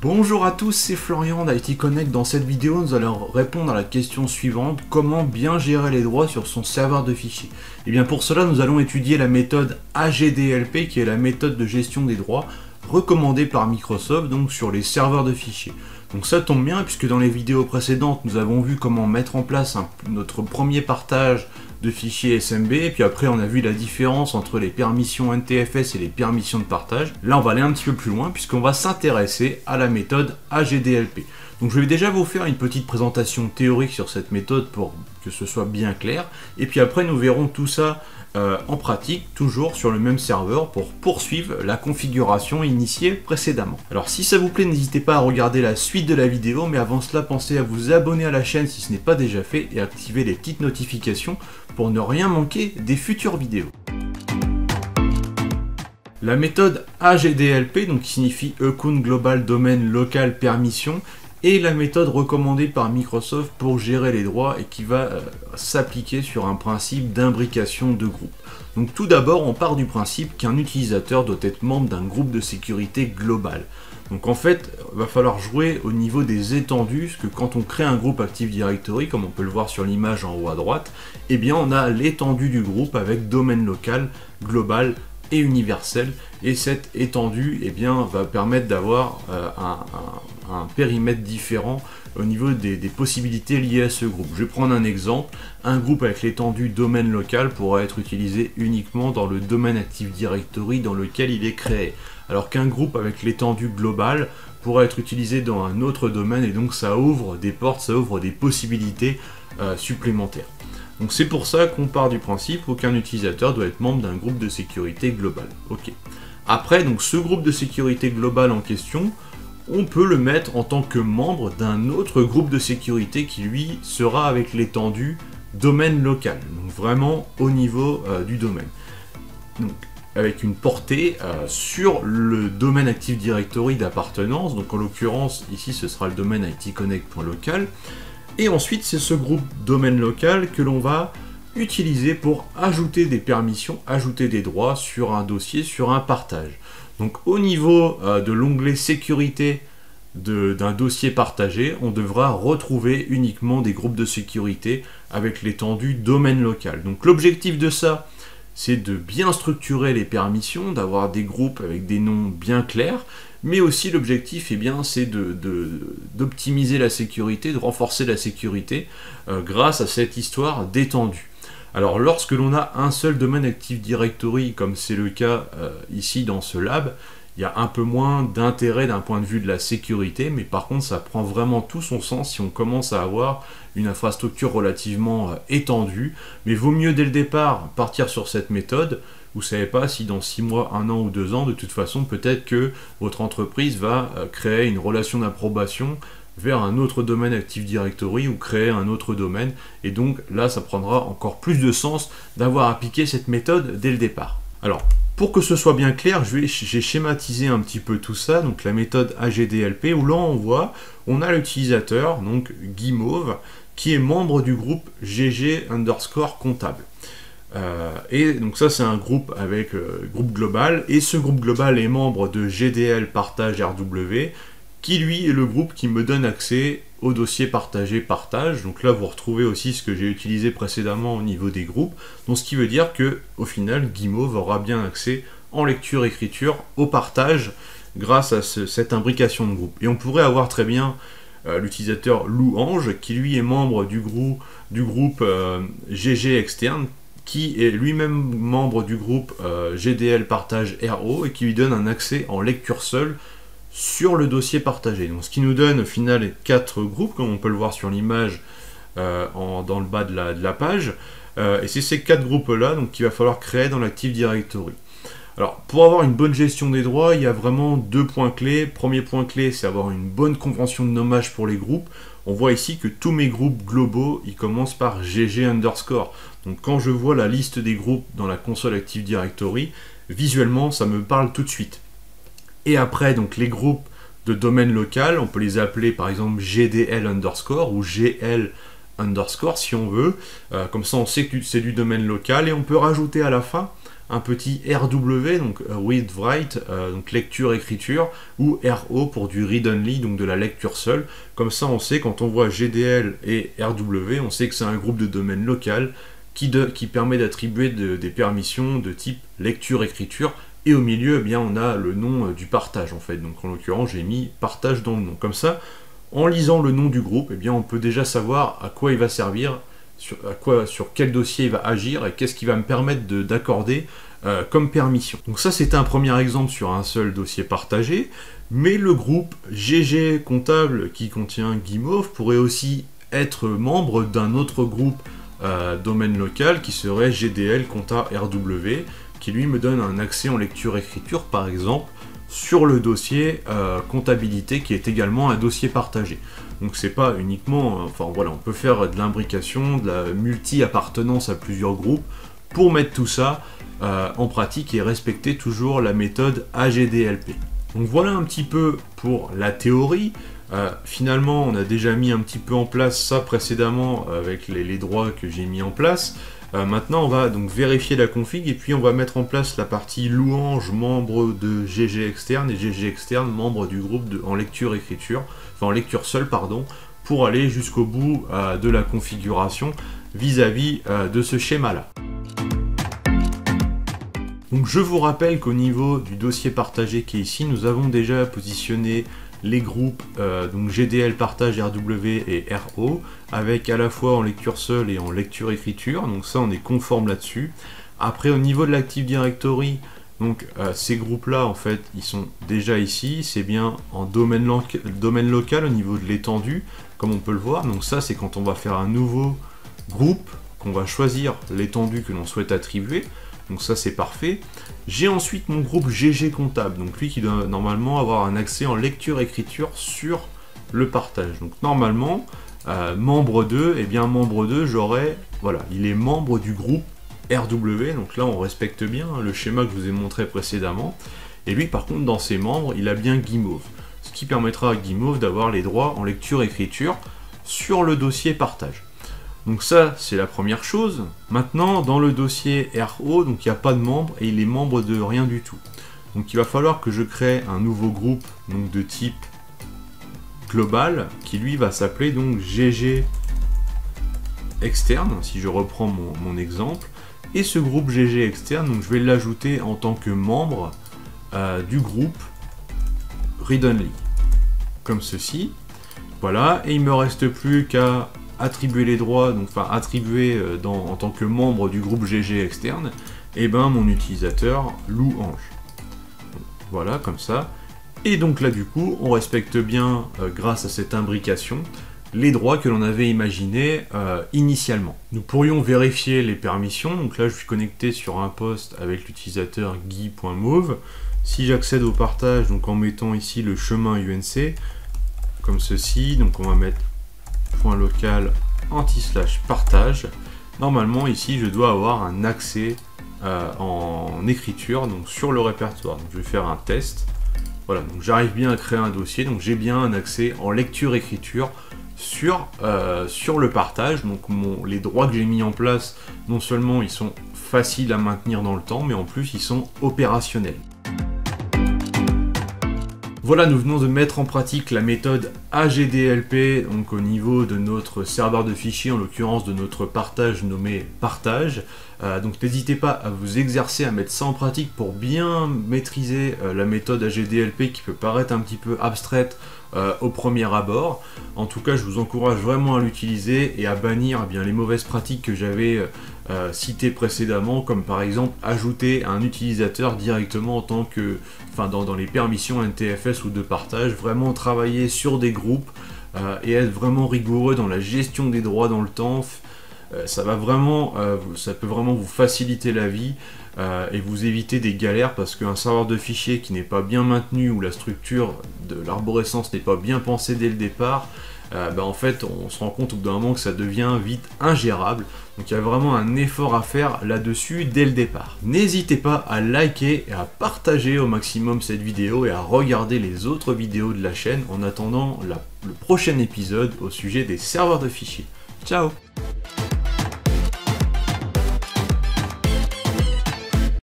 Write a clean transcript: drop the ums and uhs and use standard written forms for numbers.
Bonjour à tous, c'est Florian d'IT Connect. Dans cette vidéo, nous allons répondre à la question suivante: comment bien gérer les droits sur son serveur de fichiers? Et bien pour cela, nous allons étudier la méthode AGDLP, qui est la méthode de gestion des droits recommandée par Microsoft, donc sur les serveurs de fichiers. Donc ça tombe bien, puisque dans les vidéos précédentes, nous avons vu comment mettre en place notre premier partage de fichiers SMB, et puis après on a vu la différence entre les permissions NTFS et les permissions de partage. Là on va aller un petit peu plus loin, puisqu'on va s'intéresser à la méthode AGDLP. Donc je vais déjà vous faire une petite présentation théorique sur cette méthode pour que ce soit bien clair, et puis après nous verrons tout ça en pratique, toujours sur le même serveur, pour poursuivre la configuration initiée précédemment. Alors si ça vous plaît, n'hésitez pas à regarder la suite de la vidéo, mais avant cela, pensez à vous abonner à la chaîne si ce n'est pas déjà fait, et activer les petites notifications pour ne rien manquer des futures vidéos. La méthode AGDLP, donc qui signifie Account Global Domain Local Permission, est la méthode recommandée par Microsoft pour gérer les droits et qui va s'appliquer sur un principe d'imbrication de groupe. Donc tout d'abord, on part du principe qu'un utilisateur doit être membre d'un groupe de sécurité global. Donc en fait, il va falloir jouer au niveau des étendues, parce que quand on crée un groupe Active Directory, comme on peut le voir sur l'image en haut à droite, eh bien on a l'étendue du groupe avec domaine local, global et universel, et cette étendue eh bien, va permettre d'avoir un périmètre différent au niveau des possibilités liées à ce groupe. Je vais prendre un exemple. Un groupe avec l'étendue domaine local pourra être utilisé uniquement dans le domaine Active Directory dans lequel il est créé, alors qu'un groupe avec l'étendue globale pourra être utilisé dans un autre domaine, et donc ça ouvre des portes, ça ouvre des possibilités supplémentaires. Donc c'est pour ça qu'on part du principe qu'aucun utilisateur doit être membre d'un groupe de sécurité global. Ok. Après, donc ce groupe de sécurité globale en question, on peut le mettre en tant que membre d'un autre groupe de sécurité qui lui sera avec l'étendue domaine local, donc vraiment au niveau du domaine. Donc avec une portée sur le domaine Active Directory d'appartenance, donc en l'occurrence ici ce sera le domaine itconnect.local. Et ensuite, c'est ce groupe domaine local que l'on va utiliser pour ajouter des permissions, ajouter des droits sur un dossier, sur un partage. Donc au niveau de l'onglet sécurité d'un dossier partagé, on devra retrouver uniquement des groupes de sécurité avec l'étendue domaine local. Donc l'objectif de ça, c'est de bien structurer les permissions, d'avoir des groupes avec des noms bien clairs, mais aussi l'objectif, eh bien, c'est d'optimiser la sécurité, de renforcer la sécurité grâce à cette histoire d'étendue. Alors lorsque l'on a un seul domaine Active Directory, comme c'est le cas ici dans ce lab, il y a un peu moins d'intérêt d'un point de vue de la sécurité, mais par contre ça prend vraiment tout son sens si on commence à avoir une infrastructure relativement étendue. Mais vaut mieux dès le départ partir sur cette méthode. Vous ne savez pas si dans 6 mois, 1 an ou 2 ans, de toute façon, peut-être que votre entreprise va créer une relation d'approbation vers un autre domaine Active Directory ou créer un autre domaine. Et donc là, ça prendra encore plus de sens d'avoir appliqué cette méthode dès le départ. Alors, pour que ce soit bien clair, j'ai schématisé un petit peu tout ça, donc la méthode AGDLP, où là on a l'utilisateur, donc Guimauve, qui est membre du groupe GG_comptable. Et donc ça c'est un groupe avec groupe global, et ce groupe global est membre de GDL Partage RW, qui lui est le groupe qui me donne accès au dossier partagé partage. Donc là vous retrouvez aussi ce que j'ai utilisé précédemment au niveau des groupes, donc ce qui veut dire que au final Guimauve aura bien accès en lecture écriture au partage grâce à cette imbrication de groupe. Et on pourrait avoir très bien l'utilisateur Louange qui lui est membre du groupe GG externe, qui est lui-même membre du groupe GDL Partage RO, et qui lui donne un accès en lecture seule sur le dossier partagé. Donc ce qui nous donne au final 4 groupes, comme on peut le voir sur l'image dans le bas de la page. Et c'est ces 4 groupes-là qu'il va falloir créer dans l'Active Directory. Alors, pour avoir une bonne gestion des droits, il y a vraiment 2 points clés. Premier point clé, c'est avoir une bonne convention de nommage pour les groupes. On voit ici que tous mes groupes globaux, ils commencent par GG_. Donc quand je vois la liste des groupes dans la console Active Directory, visuellement, ça me parle tout de suite. Et après, donc les groupes de domaine local, on peut les appeler par exemple GDL_ ou GL_ si on veut. Comme ça, on sait que c'est du domaine local, et on peut rajouter à la fin un petit RW, donc read write, donc lecture écriture, ou RO pour du read only, donc de la lecture seule. Comme ça on sait, quand on voit GDL et RW, on sait que c'est un groupe de domaine local qui permet d'attribuer des permissions de type lecture écriture. Et au milieu, eh bien, on a le nom du partage en fait. Donc en l'occurrence, j'ai mis partage dans le nom. Comme ça, en lisant le nom du groupe, eh bien, on peut déjà savoir à quoi il va servir, sur quel dossier il va agir et qu'est-ce qui va me permettre d'accorder comme permission. Donc ça, c'était un premier exemple sur un seul dossier partagé, mais le groupe GG comptable qui contient Guimauve pourrait aussi être membre d'un autre groupe domaine local qui serait GDL compta RW, qui lui me donne un accès en lecture-écriture, par exemple, sur le dossier comptabilité, qui est également un dossier partagé. Donc c'est pas uniquement, enfin voilà, on peut faire de l'imbrication, de la multi-appartenance à plusieurs groupes, pour mettre tout ça en pratique et respecter toujours la méthode AGDLP. Donc voilà un petit peu pour la théorie. Finalement, on a déjà mis un petit peu en place ça précédemment avec les droits que j'ai mis en place. Maintenant, on va donc vérifier la config et puis on va mettre en place la partie louange membre de GG externe et GG externe membre du groupe en lecture-écriture, enfin en lecture seule, pardon, pour aller jusqu'au bout de la configuration vis-à-vis de ce schéma-là. Donc je vous rappelle qu'au niveau du dossier partagé qui est ici, nous avons déjà positionné les groupes donc GDL partage RW et RO avec à la fois en lecture seule et en lecture écriture, donc ça on est conforme là-dessus. Après au niveau de l'Active Directory, donc ces groupes là en fait ils sont déjà ici, c'est bien en domaine local au niveau de l'étendue comme on peut le voir. Donc ça c'est quand on va faire un nouveau groupe qu'on va choisir l'étendue que l'on souhaite attribuer. Donc ça c'est parfait. J'ai ensuite mon groupe GG comptable, donc lui qui doit normalement avoir un accès en lecture-écriture sur le partage. Donc normalement, membre 2, et bien membre 2, j'aurai, voilà, il est membre du groupe RW, donc là on respecte bien le schéma que je vous ai montré précédemment. Et lui par contre dans ses membres, il a bien Guimauve, ce qui permettra à Guimauve d'avoir les droits en lecture-écriture sur le dossier partage. Donc ça, c'est la première chose. Maintenant, dans le dossier RO, donc il n'y a pas de membre et il est membre de rien du tout. Donc il va falloir que je crée un nouveau groupe donc, de type global qui lui va s'appeler donc GG externe, si je reprends mon exemple. Et ce groupe GG externe, donc je vais l'ajouter en tant que membre du groupe Read Only, comme ceci. Voilà, et il ne me reste plus qu'à attribuer les droits, donc enfin attribuer en tant que membre du groupe GG externe, et ben mon utilisateur louange. Voilà, comme ça. Et donc là du coup, on respecte bien, grâce à cette imbrication, les droits que l'on avait imaginés initialement. Nous pourrions vérifier les permissions, donc là je suis connecté sur un poste avec l'utilisateur guy.mauve. Si j'accède au partage, donc en mettant ici le chemin UNC, comme ceci, donc on va mettre .local anti/partage. Normalement ici je dois avoir un accès en écriture donc sur le répertoire. Donc je vais faire un test. Voilà, donc j'arrive bien à créer un dossier, donc j'ai bien un accès en lecture-écriture sur le partage. Donc les droits que j'ai mis en place, non seulement ils sont faciles à maintenir dans le temps, mais en plus ils sont opérationnels. Voilà, nous venons de mettre en pratique la méthode AGDLP donc au niveau de notre serveur de fichiers, en l'occurrence de notre partage nommé partage. Donc n'hésitez pas à vous exercer à mettre ça en pratique pour bien maîtriser la méthode AGDLP qui peut paraître un petit peu abstraite au premier abord. En tout cas, je vous encourage vraiment à l'utiliser et à bannir bien les mauvaises pratiques que j'avais citées précédemment, comme par exemple ajouter un utilisateur directement en tant que, dans les permissions NTFS ou de partage, vraiment travailler sur des groupes et être vraiment rigoureux dans la gestion des droits dans le temps. Ça peut vraiment vous faciliter la vie et vous éviter des galères, parce qu'un serveur de fichiers qui n'est pas bien maintenu, ou la structure de l'arborescence n'est pas bien pensée dès le départ, en fait on se rend compte au bout d'un moment que ça devient vite ingérable. Donc il y a vraiment un effort à faire là-dessus dès le départ. N'hésitez pas à liker et à partager au maximum cette vidéo et à regarder les autres vidéos de la chaîne en attendant le prochain épisode au sujet des serveurs de fichiers. Ciao!